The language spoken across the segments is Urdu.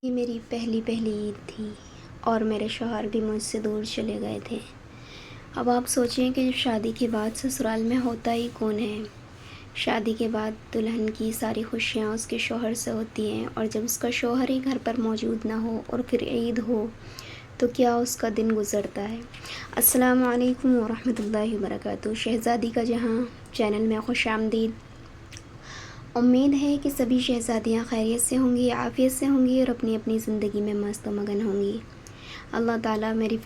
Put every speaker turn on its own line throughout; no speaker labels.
یہ میری پہلی عید تھی اور میرے شوہر بھی مجھ سے دور چلے گئے تھے۔ اب آپ سوچیں کہ شادی کے بعد سسرال میں ہوتا ہی کون ہے؟ شادی کے بعد دلہن کی ساری خوشیاں اس کے شوہر سے ہوتی ہیں، اور جب اس کا شوہر ہی گھر پر موجود نہ ہو اور پھر عید ہو تو کیا اس کا دن گزرتا ہے۔ السلام علیکم ورحمۃ اللہ وبرکاتہ۔ شہزادی کا جہاں چینل میں خوش آمدید۔ امید ہے کہ سبھی شہزادیاں خیریت سے ہوں گی، عافیت سے ہوں گی اور اپنی اپنی زندگی میں مست و مگن ہوں گی۔ اللہ تعالیٰ میری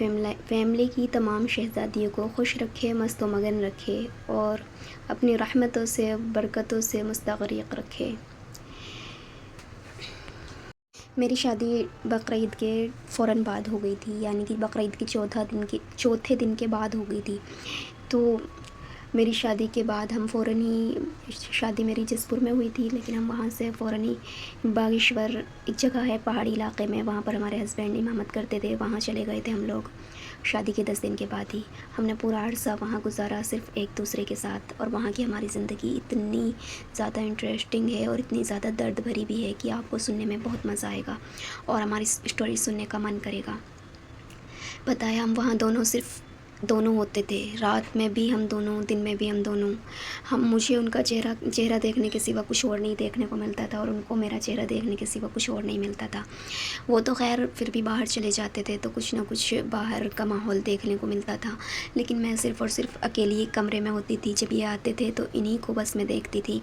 فیملی کی تمام شہزادیوں کو خوش رکھے، مست و مگن رکھے اور اپنی رحمتوں سے، برکتوں سے مستغرق رکھے۔ میری شادی بقرعید کے فوراً بعد ہو گئی تھی، یعنی کہ بقرعید کے چوتھے دن کے بعد ہو گئی تھی۔ تو میری شادی کے بعد ہم فوراً ہی، شادی میری جس پور میں ہوئی تھی، لیکن ہم وہاں سے فوراً ہی باگیشور ایک جگہ ہے پہاڑی علاقے میں، وہاں پر ہمارے ہسبینڈ امامت کرتے تھے، وہاں چلے گئے تھے ہم لوگ۔ شادی کے 10 دن کے بعد ہی ہم نے پورا عرصہ وہاں گزارا، صرف ایک دوسرے کے ساتھ، اور وہاں کی ہماری زندگی اتنی زیادہ انٹرسٹنگ ہے اور اتنی زیادہ درد بھری بھی ہے کہ آپ کو سننے میں بہت مزہ آئے گا اور ہماری اسٹوری سننے کا من کرے گا۔ بتایا ہم وہاں دونوں ہوتے تھے، رات میں بھی ہم دونوں، دن میں بھی ہم دونوں۔ مجھے ان کا چہرہ دیکھنے کے سوا کچھ اور نہیں دیکھنے کو ملتا تھا، اور ان کو میرا چہرہ دیکھنے کے سوا کچھ اور نہیں ملتا تھا۔ وہ تو خیر پھر بھی باہر چلے جاتے تھے تو کچھ نہ کچھ باہر کا ماحول دیکھنے کو ملتا تھا، لیکن میں صرف اور صرف اکیلی ایک کمرے میں ہوتی تھی۔ جب یہ آتے تھے تو انہی کو بس میں دیکھتی تھی۔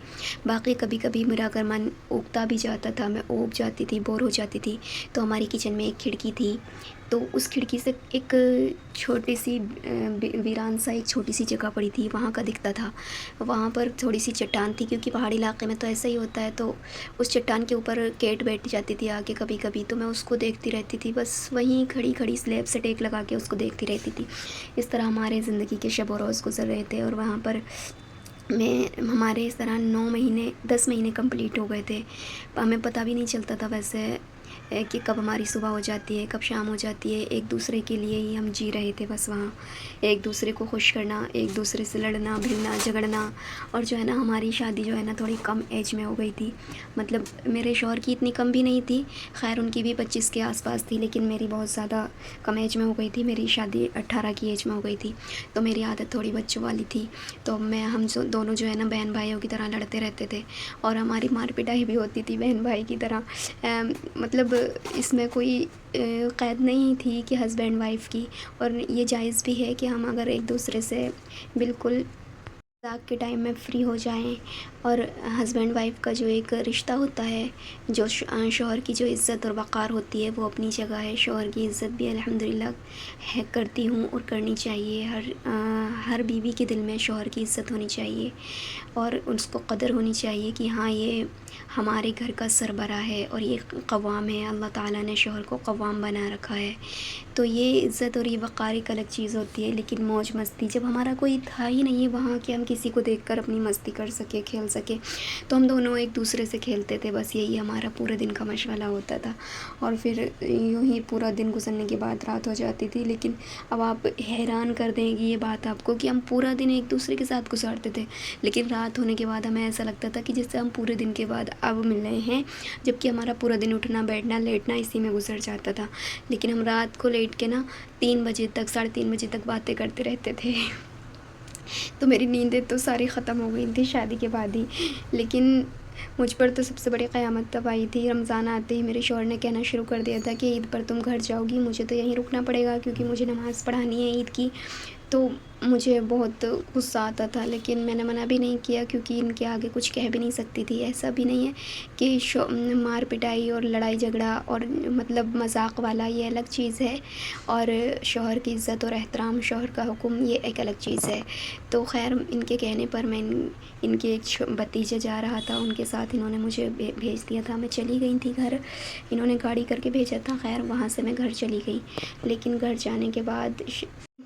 باقی کبھی کبھی میرا اگر من اگتا بھی جاتا تھا، میں اوگ جاتی تھی، بور ہو جاتی تھی، تو ہماری کچن میں ایک کھڑکی تھی، تو اس کھڑکی سے ایک چھوٹی سی ویران سا ایک چھوٹی سی جگہ پڑی تھی، وہاں کا دکھتا تھا۔ وہاں پر تھوڑی سی چٹان تھی، کیونکہ پہاڑی علاقے میں تو ایسا ہی ہوتا ہے، تو اس چٹان کے اوپر کیٹ بیٹھ جاتی تھی آگے کبھی کبھی، تو میں اس کو دیکھتی رہتی تھی، بس وہیں کھڑی کھڑی سلیب سے ٹیک لگا کے اس کو دیکھتی رہتی تھی۔ اس طرح ہمارے زندگی کے شب و روز گزر رہے تھے، اور وہاں پر ہمارے اس طرح 10 مہینے کمپلیٹ ہو گئے تھے۔ ہمیں پتہ بھی نہیں چلتا تھا ویسے کہ کب ہماری صبح ہو جاتی ہے، کب شام ہو جاتی ہے۔ ایک دوسرے کے لیے ہی ہم جی رہے تھے بس وہاں، ایک دوسرے کو خوش کرنا، ایک دوسرے سے لڑنا بھیڑنا جھگڑنا۔ اور جو ہے نا ہماری شادی جو ہے نا تھوڑی کم ایج میں ہو گئی تھی، مطلب میرے شوہر کی اتنی کم بھی نہیں تھی، خیر ان کی بھی 25 کے آس پاس تھی، لیکن میری بہت زیادہ کم ایج میں ہو گئی تھی۔ میری شادی 18 کی ایج میں ہو گئی تھی، تو میری عادت تھوڑی بچوں والی تھی، تو ہم دونوں جو ہے نا بہن بھائیوں کی طرح لڑتے رہتے تھے، اور ہماری مار پٹائی بھی ہوتی تھی بہن بھائی کی طرح۔ مطلب اس میں کوئی قید نہیں تھی کہ ہسبینڈ وائف کی، اور یہ جائز بھی ہے کہ ہم اگر ایک دوسرے سے بالکل مذاق کے ٹائم میں فری ہو جائیں، اور ہسبینڈ وائف کا جو ایک رشتہ ہوتا ہے، جو شوہر کی جو عزت اور وقار ہوتی ہے وہ اپنی جگہ ہے۔ شوہر کی عزت بھی الحمدللہ ہے، کرتی ہوں اور کرنی چاہیے۔ ہر بیوی کے دل میں شوہر کی عزت ہونی چاہیے، اور اس کو قدر ہونی چاہیے کہ ہاں یہ ہمارے گھر کا سربراہ ہے اور یہ قوام ہے۔ اللہ تعالیٰ نے شوہر کو قوام بنا رکھا ہے، تو یہ عزت اور یہ وقار ایک الگ چیز ہوتی ہے۔ لیکن موج مستی جب ہمارا کوئی تھا ہی نہیں ہے وہاں کہ ہم کسی کو دیکھ کر اپنی مستی کر سکے، کھیل سکے، تو ہم دونوں ایک دوسرے سے کھیلتے تھے، بس یہی ہمارا پورے دن کا مشغلہ ہوتا تھا۔ اور پھر یوں ہی پورا دن گزرنے کے بعد رات ہو جاتی تھی۔ لیکن اب آپ حیران کر دیں گی یہ بات آپ کو کہ ہم پورا دن ایک دوسرے کے ساتھ گزارتے تھے، لیکن رات ہونے کے بعد ہمیں ایسا لگتا تھا کہ جس سے ہم پورے دن کے بعد اب مل رہے ہیں، جبکہ ہمارا پورا دن اٹھنا بیٹھنا لیٹنا اسی میں گزر جاتا تھا۔ لیکن ہم رات کو لیٹ کے نا 3 بجے تک، 3:30 بجے تک باتیں کرتے رہتے تھے۔ تو میری نیندیں تو ساری ختم ہو گئی تھی شادی کے بعد ہی۔ لیکن مجھ پر تو سب سے بڑی قیامت تب آئی تھی، رمضان آتے ہی میرے شوہر نے کہنا شروع کر دیا تھا کہ عید پر تم گھر جاؤ گی، مجھے تو یہیں رکنا پڑے گا کیونکہ مجھے نماز پڑھانی ہے عید کی۔ تو مجھے بہت غصہ آتا تھا، لیکن میں نے منع بھی نہیں کیا کیونکہ ان کے آگے کچھ کہہ بھی نہیں سکتی تھی۔ ایسا بھی نہیں ہے کہ مار پٹائی اور لڑائی جھگڑا اور مطلب مذاق والا یہ الگ چیز ہے، اور شوہر کی عزت اور احترام، شوہر کا حکم یہ ایک الگ چیز ہے۔ تو خیر ان کے کہنے پر میں ان کے ایک بھتیجا جا رہا تھا، ان کے ساتھ انہوں نے مجھے بھیج دیا تھا، میں چلی گئی تھی گھر، انہوں نے گاڑی کر کے بھیجا تھا، خیر وہاں سے میں گھر چلی گئی۔ لیکن گھر جانے کے بعد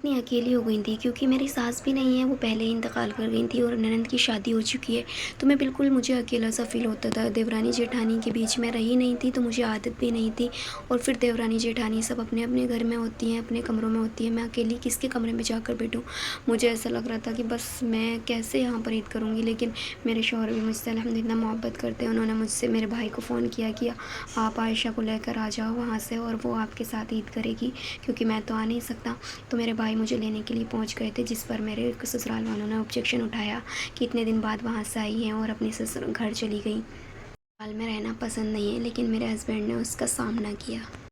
اتنی اکیلی ہو گئی تھی کیونکہ میری ساس بھی نہیں ہے، وہ پہلے ہی انتقال کر گئی تھی اور ننند کی شادی ہو چکی ہے، تو میں بالکل مجھے اکیلا سا فیل ہوتا تھا۔ دیورانی جیٹھانی کے بیچ میں رہی نہیں تھی تو مجھے عادت بھی نہیں تھی، اور پھر دیورانی جیٹھانی سب اپنے اپنے گھر میں ہوتی ہیں، اپنے کمروں میں ہوتی ہیں، میں اکیلی کس کے کمرے میں جا کر بیٹھوں۔ مجھے ایسا لگ رہا تھا کہ بس میں کیسے یہاں پر عید کروں گی، لیکن میرے شوہر بھی مجھ سے الحمدللہ محبت کرتے ہیں۔ انہوں نے مجھ سے میرے بھائی کو فون کیا کہ آپ عائشہ کو لے کر آ جاؤ وہاں سے، اور وہ آپ کے ساتھ عید کرے گی کیونکہ میں تو آ نہیں سکتا۔ تو میرے بھائی مجھے لینے کے لیے پہنچ گئے تھے، جس پر میرے سسرال والوں نے آبجیکشن اٹھایا کہ اتنے دن بعد وہاں سے آئی ہیں اور اپنے گھر چلی گئی، سسرال میں رہنا پسند نہیں ہے، لیکن میرے ہسبینڈ نے اس کا سامنا کیا۔